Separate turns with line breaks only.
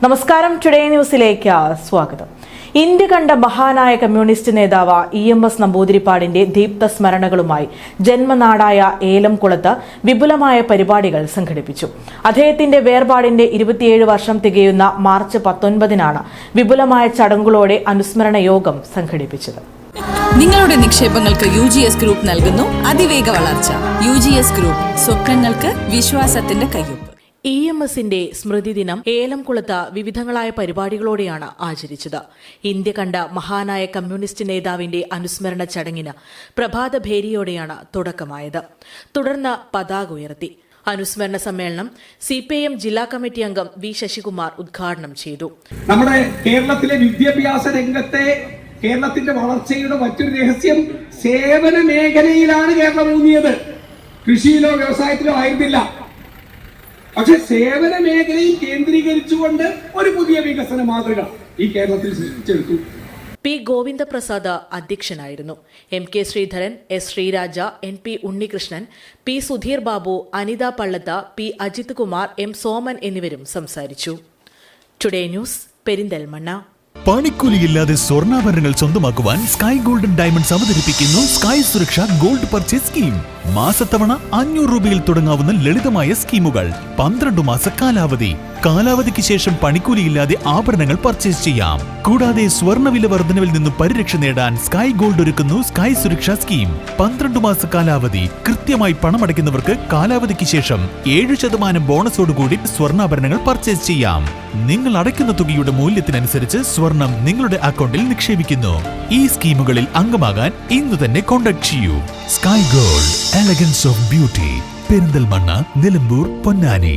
നമസ്കാരം, ടുഡേ ന്യൂസിലേക്ക് സ്വാഗതം. ഇന്ത്യ കണ്ട മഹാനായ കമ്മ്യൂണിസ്റ്റ് നേതാവ് EMS നമ്പൂതിരിപ്പാടിന്റെ ദീപ്ത സ്മരണകളുമായി ജന്മനാടായ ഏലംകുളത്ത് വിപുലമായ പരിപാടികൾ സംഘടിപ്പിച്ചു. അദ്ദേഹത്തിന്റെ വേർപാടിന്റെ 27 വർഷം തികയുന്ന മാർച്ച് 19-നാണ് വിപുലമായ ചടങ്ങുകളോടെ അനുസ്മരണ യോഗം സംഘടിപ്പിച്ചത്.
നിങ്ങളുടെ നിക്ഷേപങ്ങൾക്ക് UGS ഗ്രൂപ്പ് നൽകുന്നു അതിവേഗ വളർച്ച. UGS ഗ്രൂപ്പ്, സ്വപ്നങ്ങൾക്ക് വിശ്വാസത്തിന്റെ കയ്യൊപ്പ്.
EMSന്റെ സ്മൃതി ദിനം ഏലംകുളത്ത് വിവിധങ്ങളായ പരിപാടികളോടെയാണ് ആചരിച്ചത്. ഇന്ത്യ കണ്ട മഹാനായ കമ്മ്യൂണിസ്റ്റ് നേതാവിന്റെ അനുസ്മരണ ചടങ്ങിന് പ്രഭാതഭേരിയോടെയാണ് തുടക്കമായത്. തുടർന്ന് പതാക ഉയർത്തി. അനുസ്മരണ സമ്മേളനം CPIM ജില്ലാ കമ്മിറ്റി അംഗം V. ശശികുമാർ ഉദ്ഘാടനം ചെയ്തു.
നമ്മുടെ കേരളത്തിലെ വിദ്യാഭ്യാസ രംഗത്തെ കേരളത്തിന്റെ വളർച്ചയുടെ മറ്റൊരു രഹസ്യം സേവന മേഖലയിലാണ് കേരളം ഊന്നിയത്. കൃഷിയിലോ വ്യവസായത്തിലോ ആയിരുന്നില്ല. പക്ഷെ സേവന മേഖലയിൽ കേന്ദ്രീകരിച്ചുകൊണ്ട് ഒരു പുതിയ വികസന മാതൃക ഈ കേരളത്തിൽ സൃഷ്ടിച്ചെടുത്തു.
P. ഗോവിന്ദപ്രസാദ് അധ്യക്ഷനായിരുന്നു. MK Sreedharan, S. ശ്രീരാജ, NP Unnikrishnan, P. Sudheer Babu, Anitha Pallath, P. Ajith Kumar, M. Soman എന്നിവരും സംസാരിച്ചു. Today news, Perinthalmanna.
പണിക്കൂലിയില്ലാതെ സ്വർണ്ണാഭരണങ്ങൾ സ്വന്തമാക്കുവാൻ സ്കൈ ഗോൾഡൻ ഡയമണ്ട്സ് അവതരിപ്പിക്കുന്നു സ്കൈ സുരക്ഷ ഗോൾഡ് പർച്ചേസ് സ്കീം. മാസത്തവണ 500 രൂപയിൽ തുടങ്ങാവുന്ന ലളിതമായ സ്കീമുകൾ. 12 മാസ കാലാവധി. കാലാവധിക്ക് ശേഷം പണിക്കൂലിയില്ലാതെ ആഭരണങ്ങൾ പർച്ചേസ് ചെയ്യാം. കൂടാതെ സ്വർണ്ണവില വർധനവിൽ നിന്ന് പരിരക്ഷ നേടാൻ സ്കൈ ഗോൾഡ് ഒരുക്കുന്നു സ്കൈ സുരക്ഷ സ്കീം. 12 മാസ കാലാവധി. കൃത്യമായി പണമടയ്ക്കുന്നവർക്ക് കാലാവധിക്ക് ശേഷം 7% ബോണസോടുകൂടി സ്വർണ്ണാഭരണങ്ങൾ പർച്ചേസ് ചെയ്യാം. നിങ്ങൾ അടയ്ക്കുന്ന തുകയുടെ മൂല്യത്തിനനുസരിച്ച് സ്വർണം നിങ്ങളുടെ അക്കൗണ്ടിൽ നിക്ഷേപിക്കുന്നു. ഈ സ്കീമുകളിൽ അംഗമാകാൻ ഇന്ന് തന്നെ കോൺടാക്ട് ചെയ്യൂ. Sky gold, elegance of beauty, Perinthalmanna, Nilambur, Ponnani.